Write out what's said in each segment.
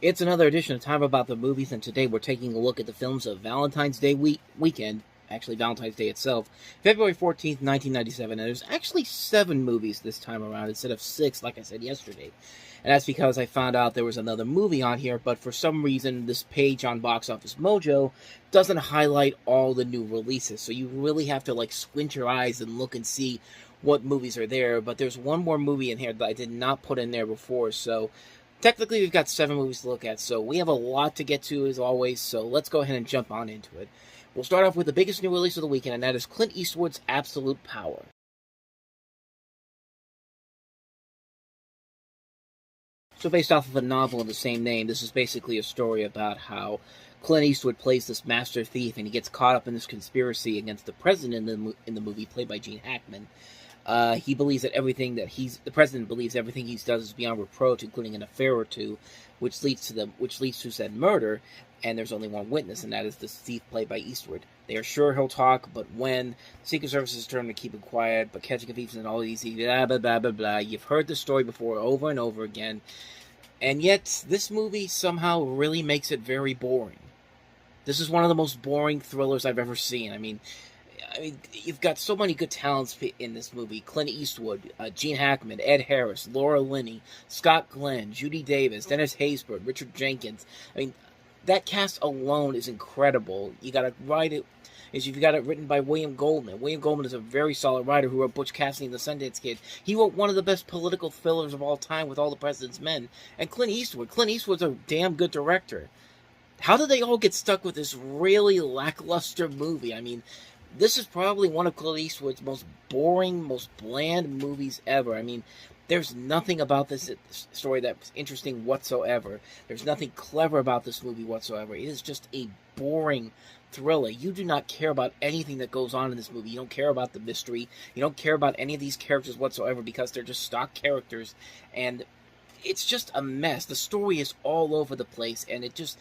It's another edition of Time About the Movies, and today we're taking a look at the films of Valentine's Day weekend, actually Valentine's Day itself, February 14th, 1997, and there's actually 7 movies this time around instead of 6, like I said yesterday. And that's because I found out there was another movie on here, but for some reason this page on Box Office Mojo doesn't highlight all the new releases, so you really have to squint your eyes and look and see what movies are there. But there's one more movie in here that I did not put in there before, so technically, we've got 7 movies to look at, so we have a lot to get to, as always, so let's go ahead and jump on into it. We'll start off with the biggest new release of the weekend, and that is Clint Eastwood's Absolute Power. So based off of a novel of the same name, this is basically a story about how Clint Eastwood plays this master thief, and he gets caught up in this conspiracy against the president in the movie, played by Gene Hackman. He believes that the president believes everything he does is beyond reproach, including an affair or two, which leads to said murder. And there's only one witness, and that is the thief played by Eastwood. They are sure he'll talk, but when Secret Service is determined to keep him quiet, but catching a thief and all these blah blah blah blah blah. You've heard the story before, over and over again, and yet this movie somehow really makes it very boring. This is one of the most boring thrillers I've ever seen. I mean, you've got so many good talents in this movie. Clint Eastwood, Gene Hackman, Ed Harris, Laura Linney, Scott Glenn, Judy Davis, Dennis Haysbert, Richard Jenkins. I mean, that cast alone is incredible. You've got it written by William Goldman. William Goldman is a very solid writer who wrote Butch Cassidy and the Sundance Kid. He wrote one of the best political thrillers of all time with All the President's Men. And Clint Eastwood's a damn good director. How did they all get stuck with this really lackluster movie? I mean, this is probably one of Clint Eastwood's most boring, most bland movies ever. I mean, there's nothing about this story that's interesting whatsoever. There's nothing clever about this movie whatsoever. It is just a boring thriller. You do not care about anything that goes on in this movie. You don't care about the mystery. You don't care about any of these characters whatsoever because they're just stock characters. And it's just a mess. The story is all over the place, and it's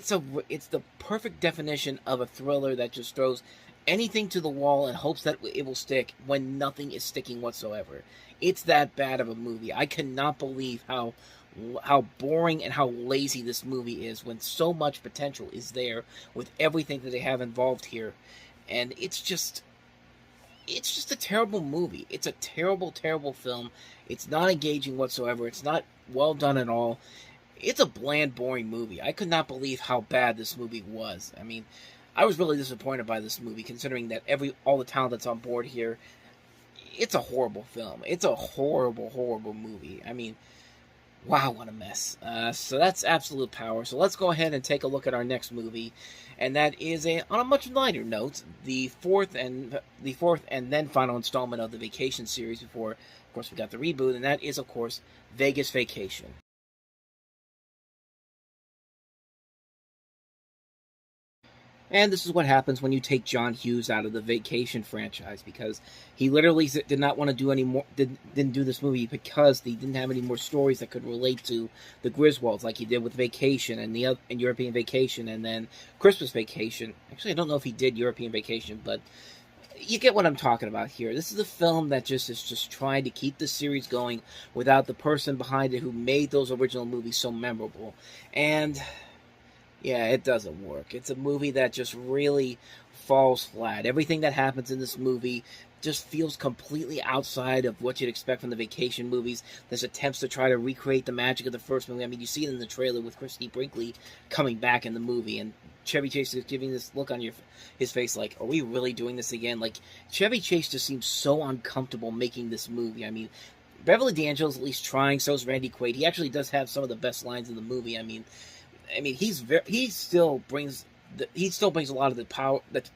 the perfect definition of a thriller that just throws anything to the wall and hopes that it will stick when nothing is sticking whatsoever. It's that bad of a movie. I cannot believe how boring and how lazy this movie is when so much potential is there with everything that they have involved here. And it's just a terrible movie. It's a terrible, terrible film. It's not engaging whatsoever. It's not well done at all. It's a bland, boring movie. I could not believe how bad this movie was. I mean, I was really disappointed by this movie, considering that all the talent that's on board here. It's a horrible film. It's a horrible, horrible movie. I mean, wow, what a mess. So that's Absolute Power. So let's go ahead and take a look at our next movie, and that is on a much lighter note, the fourth and then final installment of the Vacation series. Before, of course, we got the reboot, and that is, of course, Vegas Vacation. And this is what happens when you take John Hughes out of the Vacation franchise, because he literally did not want to do any more. Didn't do this movie because he didn't have any more stories that could relate to the Griswolds, like he did with Vacation and and European Vacation, and then Christmas Vacation. Actually, I don't know if he did European Vacation, but you get what I'm talking about here. This is a film that is just trying to keep the series going without the person behind it who made those original movies so memorable. And yeah, it doesn't work. It's a movie that just really falls flat. Everything that happens in this movie just feels completely outside of what you'd expect from the Vacation movies. There's attempts to try to recreate the magic of the first movie. I mean, you see it in the trailer with Christy Brinkley coming back in the movie, and Chevy Chase is giving this look on his face like, are we really doing this again? Like, Chevy Chase just seems so uncomfortable making this movie. I mean, Beverly D'Angelo's at least trying, so is Randy Quaid. He actually does have some of the best lines in the movie. I mean, he still brings a lot of the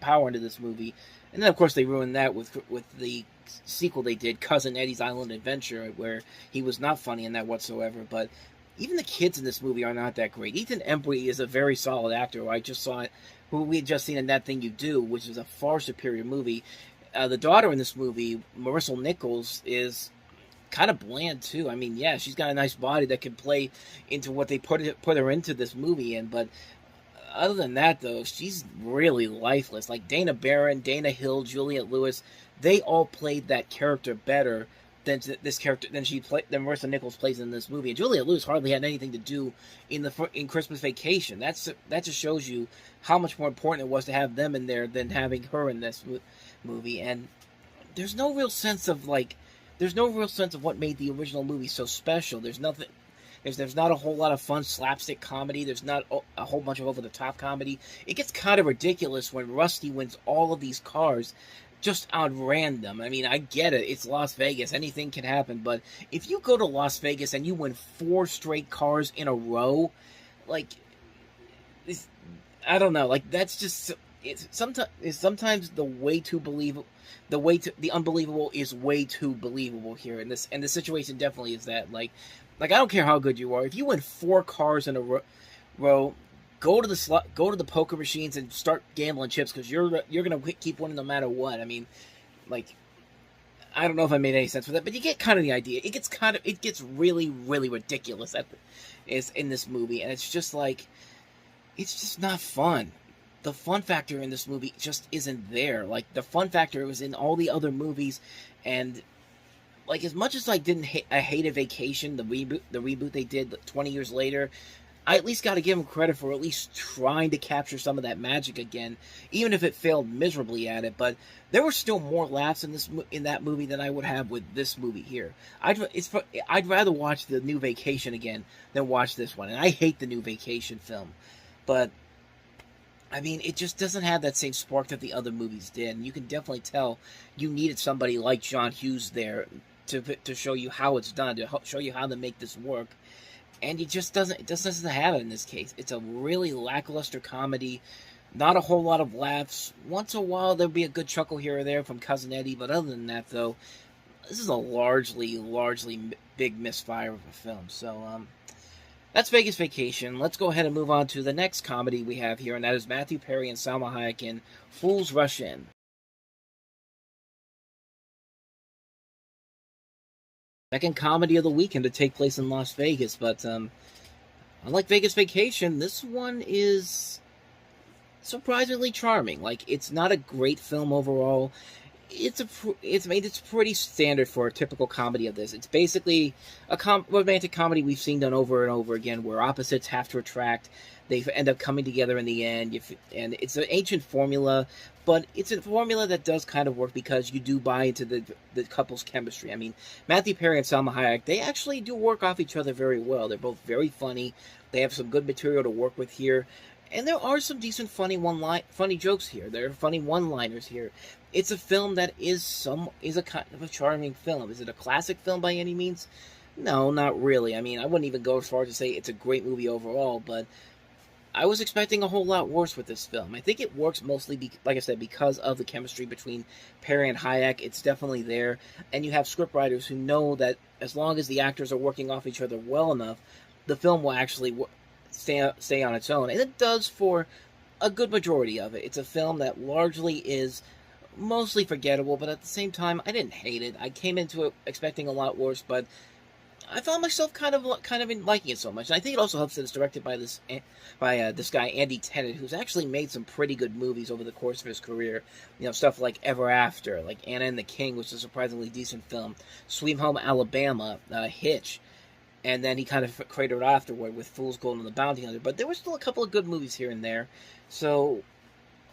power into this movie, and then of course they ruined that with the sequel they did, Cousin Eddie's Island Adventure, where he was not funny in that whatsoever. But even the kids in this movie are not that great. Ethan Embry is a very solid actor. Who we had just seen in That Thing You Do, which is a far superior movie. The daughter in this movie, Marissa Nichols, is kind of bland too. I mean, yeah, she's got a nice body that can play into what they put her into this movie in, but other than that, though, she's really lifeless. Like Dana Barron, Dana Hill, Juliette Lewis, they all played that character better this character than Marissa Nichols plays in this movie. And Julia Lewis hardly had anything to do in Christmas Vacation. That just shows you how much more important it was to have them in there than having her in this movie. And there's no real sense of what made the original movie so special. There's nothing. There's not a whole lot of fun slapstick comedy. There's not a whole bunch of over-the-top comedy. It gets kind of ridiculous when Rusty wins all of these cars just out random. I mean, I get it. It's Las Vegas. Anything can happen. But if you go to Las Vegas and you win 4 straight cars in a row, like, I don't know. Like, that's just... Sometimes the unbelievable is way too believable here. And the situation definitely is that. Like I don't care how good you are. If you win 4 cars in a row, go to the poker machines and start gambling chips, because you're gonna keep winning no matter what. I mean, like, I don't know if I made any sense with that, but you get kind of the idea. It gets really, really ridiculous in this movie, and it's just not fun. The fun factor in this movie just isn't there. Like, the fun factor was in all the other movies, and like, as much as I hated Vacation, the reboot they did 20 years later, I at least got to give them credit for at least trying to capture some of that magic again, even if it failed miserably at it. But there were still more laughs in that movie than I would have with this movie here. I'd rather watch the new Vacation again than watch this one, and I hate the new Vacation film, but I mean, it just doesn't have that same spark that the other movies did, and you can definitely tell you needed somebody like John Hughes there to show you how it's done, to show you how to make this work. And it just doesn't have it in this case. It's a really lackluster comedy, not a whole lot of laughs. Once in a while there'll be a good chuckle here or there from Cousin Eddie, but other than that, though, this is a largely big misfire of a film. So that's Vegas Vacation. Let's go ahead and move on to the next comedy we have here, and that is Matthew Perry and Salma Hayek in Fools Rush In. Second comedy of the weekend to take place in Las Vegas, but unlike Vegas Vacation, this one is surprisingly charming. Like, it's not a great film overall. It's pretty standard for a typical comedy of this. It's basically a romantic comedy we've seen done over and over again, where opposites have to attract. They end up coming together in the end, and it's an ancient formula, but it's a formula that does kind of work because you do buy into the couple's chemistry. I mean, Matthew Perry and Salma Hayek, they actually do work off each other very well. They're both very funny. They have some good material to work with here. And there are some decent funny jokes here. There are funny one-liners here. It's a film that is a kind of a charming film. Is it a classic film by any means? No, not really. I mean, I wouldn't even go as far as to say it's a great movie overall, but I was expecting a whole lot worse with this film. I think it works mostly, like I said, because of the chemistry between Perry and Hayek. It's definitely there, and you have scriptwriters who know that as long as the actors are working off each other well enough, the film will actually stay on its own, and it does for a good majority of it. It's a film that largely is mostly forgettable, but at the same time, I didn't hate it. I came into it expecting a lot worse, but I found myself kind of liking it so much. And I think it also helps that it's directed by this guy Andy Tennant, who's actually made some pretty good movies over the course of his career. You know, stuff like Ever After, like Anna and the King, which is a surprisingly decent film, Sweet Home Alabama, Hitch, and then he kind of cratered afterward with Fool's Gold and the Bounty Hunter. But there were still a couple of good movies here and there. So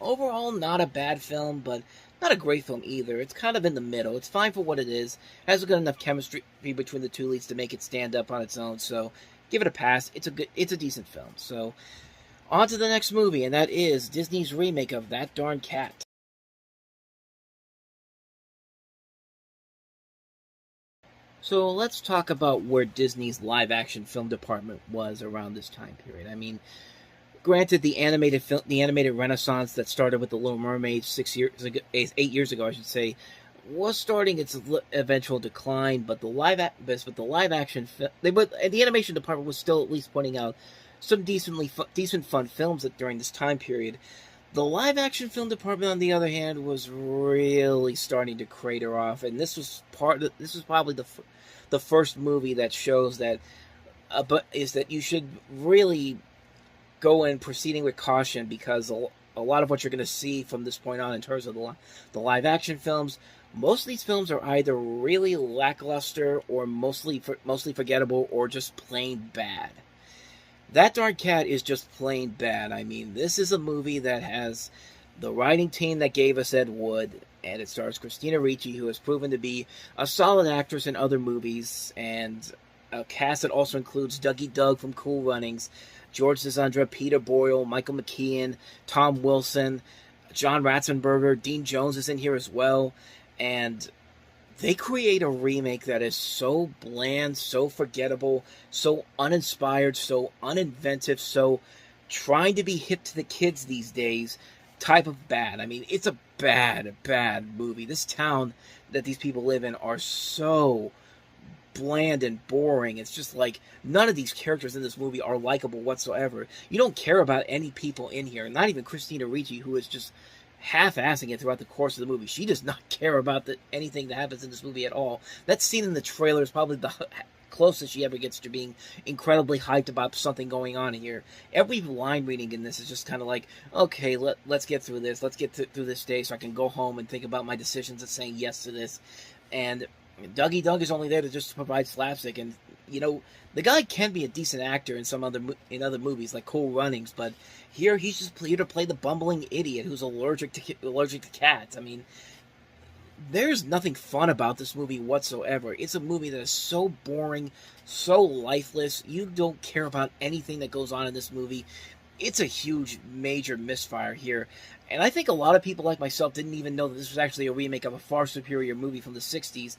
overall, not a bad film, but not a great film either. It's kind of in the middle. It's fine for what it is. It has a good enough chemistry between the two leads to make it stand up on its own. So give it a pass. It's a decent film. So on to the next movie, and that is Disney's remake of That Darn Cat. So let's talk about where Disney's live-action film department was around this time period. I mean, granted, the animated renaissance that started with The Little Mermaid 8 years ago, I should say, was starting its eventual decline. But the animation department was still at least putting out some decent fun films during this time period. The live-action film department, on the other hand, was really starting to crater off, and this was probably the first movie that shows that, is that you should really go in proceeding with caution, because a lot of what you're going to see from this point on in terms of the live-action films Most of these films are either really lackluster or mostly forgettable or just plain bad. That Dark Cat is just plain bad. I mean, this is a movie that has the writing team that gave us Ed Wood, and it stars Christina Ricci, who has proven to be a solid actress in other movies, and a cast that also includes Dougie Doug from Cool Runnings, George Zazandra, Peter Boyle, Michael McKean, Tom Wilson, John Ratzenberger, Dean Jones is in here as well, and they create a remake that is so bland, so forgettable, so uninspired, so uninventive, so trying to be hip to the kids these days type of bad. I mean, it's a bad, bad movie. This town that these people live in are so bland and boring. It's just like none of these characters in this movie are likable whatsoever. You don't care about any people in here, not even Christina Ricci, who is just half-assing it throughout the course of the movie. She does not care about anything that happens in this movie at all. That scene in the trailer is probably the closest she ever gets to being incredibly hyped about something going on here. Every line reading in this is just kind of like, okay, let's get through this. Let's get through this day so I can go home and think about my decisions of saying yes to this. And Dougie Doug is only there to just provide slapstick, and the guy can be a decent actor in other movies like Cool Runnings, but here he's just here to play the bumbling idiot who's allergic to cats. I mean, there's nothing fun about this movie whatsoever. It's a movie that is so boring, so lifeless. You don't care about anything that goes on in this movie. It's a huge, major misfire here. And I think a lot of people like myself didn't even know that this was actually a remake of a far superior movie from the 60s,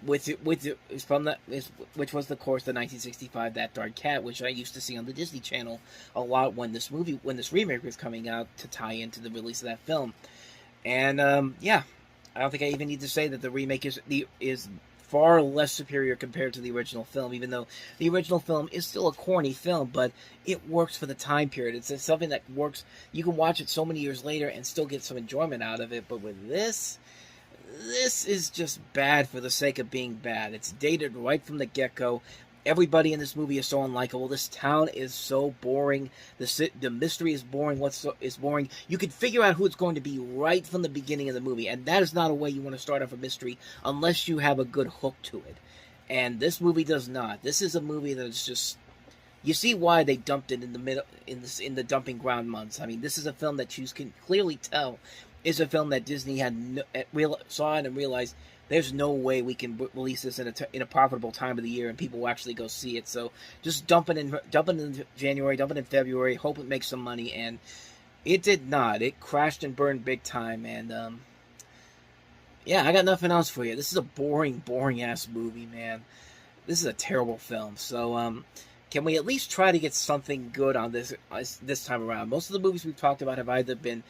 which was, of course, the 1965 That Dark Cat, which I used to see on the Disney Channel a lot when this remake was coming out to tie into the release of that film. And, yeah, I don't think I even need to say that the remake is far less superior compared to the original film, even though the original film is still a corny film, but it works for the time period. It's something that works. You can watch it so many years later and still get some enjoyment out of it, but with this is just bad for the sake of being bad. It's dated right from the get-go. Everybody in this movie is so unlikable. This town is so boring. The mystery is boring. Is boring. You can figure out who it's going to be right from the beginning of the movie, and that is not a way you want to start off a mystery unless you have a good hook to it. And this movie does not. This is a movie that is just. You see why they dumped it in the middle in the dumping ground months. I mean, this is a film that you can clearly tell is a film that Disney saw it and realized there's no way we can release this in a profitable time of the year and people will actually go see it. So just dump it in January, dump it in February, hope it makes some money, and it did not. It crashed and burned big time, and yeah, I got nothing else for you. This is a boring ass movie, man. This is a terrible film. So can we at least try to get something good on this time around? Most of the movies we've talked about have either been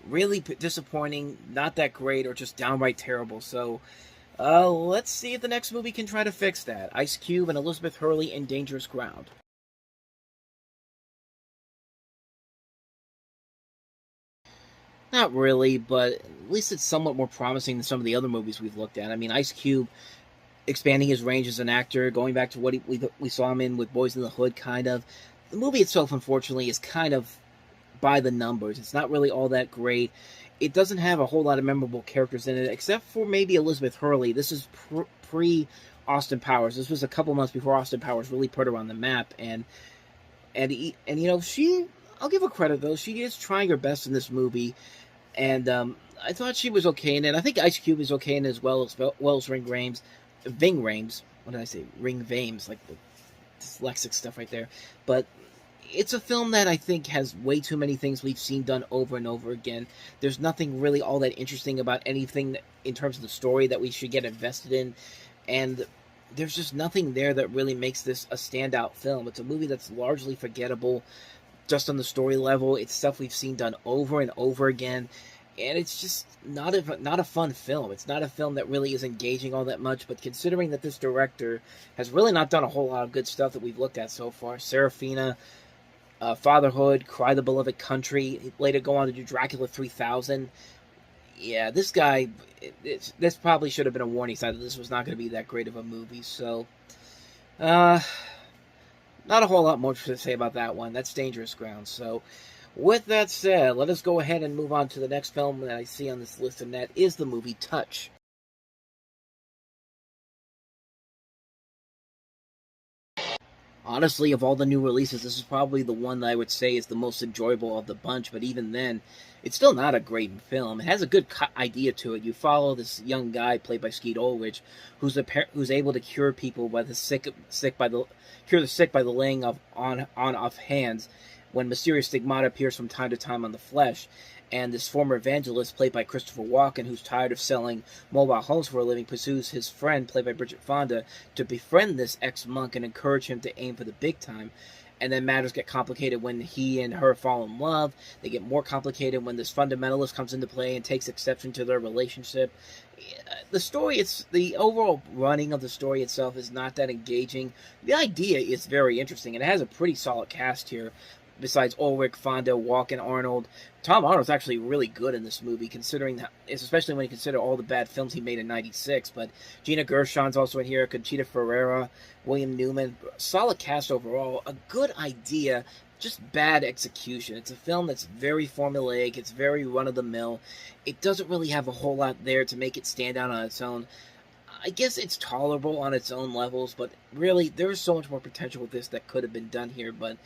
really disappointing, not that great, or just downright terrible. So let's see if the next movie can try to fix that. Ice Cube and Elizabeth Hurley in Dangerous Ground. Not really, but at least it's somewhat more promising than some of the other movies we've looked at. I mean, Ice Cube expanding his range as an actor, going back to what we saw him in with Boys in the Hood, kind of. The movie itself, unfortunately, is kind of by the numbers. It's not really all that great. It doesn't have a whole lot of memorable characters in it, except for maybe Elizabeth Hurley. This is pre-Austin Powers. This was a couple months before Austin Powers really put her on the map, and I'll give her credit though. She is trying her best in this movie, and I thought she was okay in it. I think Ice Cube is okay in it as well as Ving Rhames. What did I say? Ring Vames, like the dyslexic stuff right there. But it's a film that I think has way too many things we've seen done over and over again. There's nothing really all that interesting about anything in terms of the story that we should get invested in, and there's just nothing there that really makes this a standout film. It's a movie that's largely forgettable just on the story level. It's stuff we've seen done over and over again, and it's just not a fun film. It's not a film that really is engaging all that much, but considering that this director has really not done a whole lot of good stuff that we've looked at so far, Serafina, Fatherhood, Cry the Beloved Country, he later go on to do Dracula 3000. Yeah, this guy, this probably should have been a warning sign that this was not going to be that great of a movie. So, not a whole lot more to say about that one. That's Dangerous Ground. So, with that said, let us go ahead and move on to the next film that I see on this list, and that is the movie Touch. Honestly, of all the new releases, this is probably the one that I would say is the most enjoyable of the bunch. But even then, it's still not a great film. It has a good idea to it. You follow this young guy played by Skeet Ulrich, who's able to cure people by the cure the sick by the laying of on off hands, when mysterious stigmata appears from time to time on the flesh. And this former evangelist, played by Christopher Walken, who's tired of selling mobile homes for a living, pursues his friend, played by Bridget Fonda, to befriend this ex-monk and encourage him to aim for the big time. And then matters get complicated when he and her fall in love. They get more complicated when this fundamentalist comes into play and takes exception to their relationship. The story, the overall running of the story itself is not that engaging. The idea is very interesting, and it has a pretty solid cast here. Besides Ulrich, Fonda, Walken, Arnold, Tom Arnold's actually really good in this movie, especially when you consider all the bad films he made in '96. But Gina Gershon's also in here, Conchita Ferreira, William Newman. Solid cast overall. A good idea, just bad execution. It's a film that's very formulaic. It's very run-of-the-mill. It doesn't really have a whole lot there to make it stand out on its own. I guess it's tolerable on its own levels, but really, there's so much more potential with this that could have been done here. But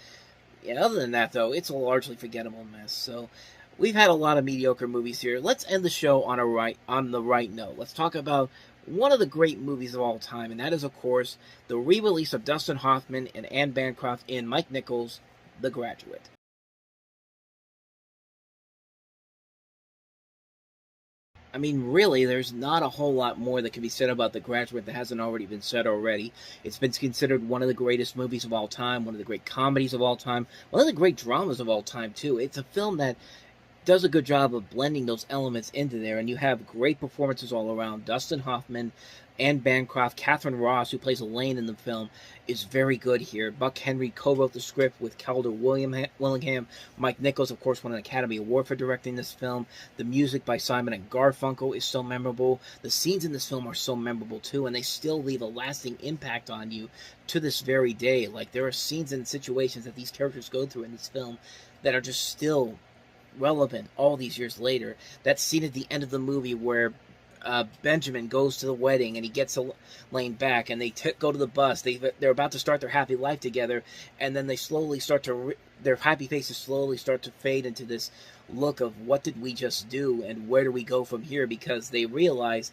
yeah, other than that, though, it's a largely forgettable mess. So we've had a lot of mediocre movies here. Let's end the show on the right note. Let's talk about one of the great movies of all time, and that is, of course, the re-release of Dustin Hoffman and Anne Bancroft in Mike Nichols' The Graduate. I mean, really, there's not a whole lot more that can be said about The Graduate that hasn't already been said already. It's been considered one of the greatest movies of all time, one of the great comedies of all time, one of the great dramas of all time, too. It's a film that does a good job of blending those elements into there, and you have great performances all around. Dustin Hoffman, Anne Bancroft, Catherine Ross, who plays Elaine in the film, is very good here. Buck Henry co-wrote the script with Calder Willingham. Mike Nichols, of course, won an Academy Award for directing this film. The music by Simon and Garfunkel is so memorable. The scenes in this film are so memorable, too, and they still leave a lasting impact on you to this very day. Like, there are scenes and situations that these characters go through in this film that are just still relevant all these years later. That scene at the end of the movie where Benjamin goes to the wedding and he gets Elaine back, and they go to the bus. They're about to start their happy life together, and then they slowly start to their happy faces slowly start to fade into this look of what did we just do and where do we go from here, because they realize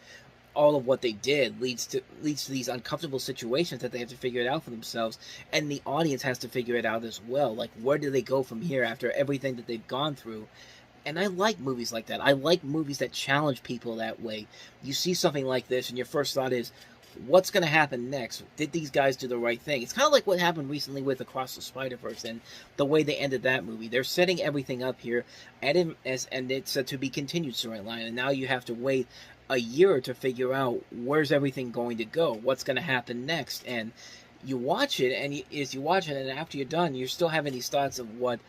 all of what they did leads to these uncomfortable situations that they have to figure it out for themselves, and the audience has to figure it out as well. Like, where do they go from here after everything that they've gone through? And I like movies like that. I like movies that challenge people that way. You see something like this, and your first thought is, what's going to happen next? Did these guys do the right thing? It's kind of like what happened recently with Across the Spider-Verse and the way they ended that movie. They're setting everything up here, and it's a to be continued storyline. And now you have to wait a year to figure out where's everything going to go, what's going to happen next. And you watch it, and and after you're done, you're still having these thoughts of what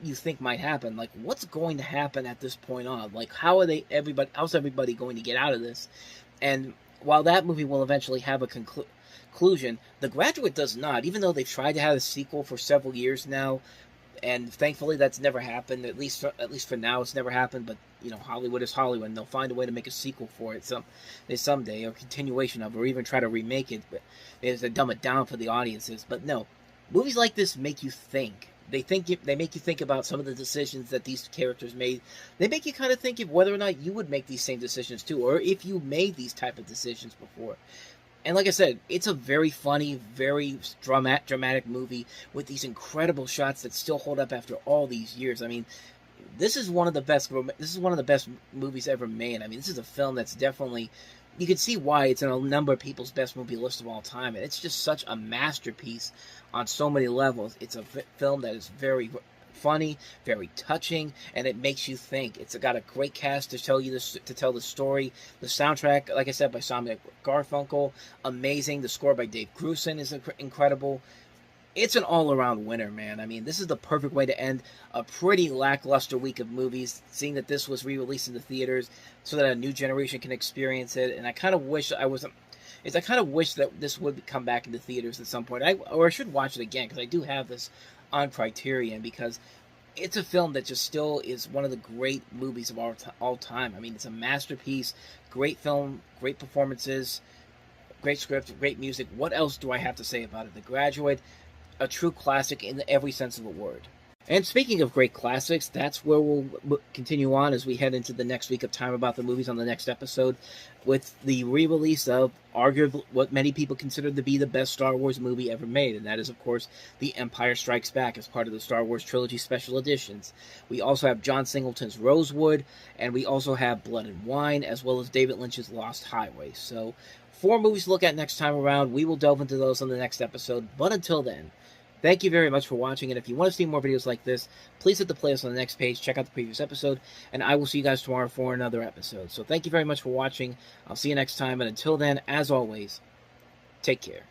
you think might happen. Like, what's going to happen at this point on? Like, how's everybody going to get out of this? And while that movie will eventually have a conclusion, The Graduate does not. Even though they've tried to have a sequel for several years now, and thankfully that's never happened. At least for now, it's never happened. But Hollywood is Hollywood, and they'll find a way to make a sequel for it someday, or continuation of it, or even try to remake it. But to dumb it down for the audiences. But no, movies like this make you think. They make you think about some of the decisions that these characters made. They make you kind of think of whether or not you would make these same decisions too, or if you made these type of decisions before. And like I said, it's a very funny, very dramatic movie with these incredible shots that still hold up after all these years. I mean, this is one of the best movies ever made. I mean, this is a film that's definitely, you can see why it's in a number of people's best movie lists of all time. And it's just such a masterpiece on so many levels. It's a film that is very funny, very touching, and it makes you think. It's got a great cast to tell the story. The soundtrack, like I said, by Simon Garfunkel, amazing. The score by Dave Grusin is incredible. It's an all-around winner, man. I mean, this is the perfect way to end a pretty lackluster week of movies, seeing that this was re-released in the theaters so that a new generation can experience it. And I kind of wish that this would come back into theaters at some point. I should watch it again, because I do have this on Criterion, because it's a film that just still is one of the great movies of all time. I mean, it's a masterpiece, great film, great performances, great script, great music. What else do I have to say about it? The Graduate, a true classic in every sense of the word. And speaking of great classics, that's where we'll continue on as we head into the next week of Time About the Movies on the next episode with the re-release of arguably what many people consider to be the best Star Wars movie ever made, and that is, of course, The Empire Strikes Back as part of the Star Wars Trilogy Special Editions. We also have John Singleton's Rosewood, and we also have Blood and Wine, as well as David Lynch's Lost Highway. So, 4 movies to look at next time around. We will delve into those on the next episode, but until then, thank you very much for watching, and if you want to see more videos like this, please hit the playlist on the next page, check out the previous episode, and I will see you guys tomorrow for another episode. So thank you very much for watching. I'll see you next time, and until then, as always, take care.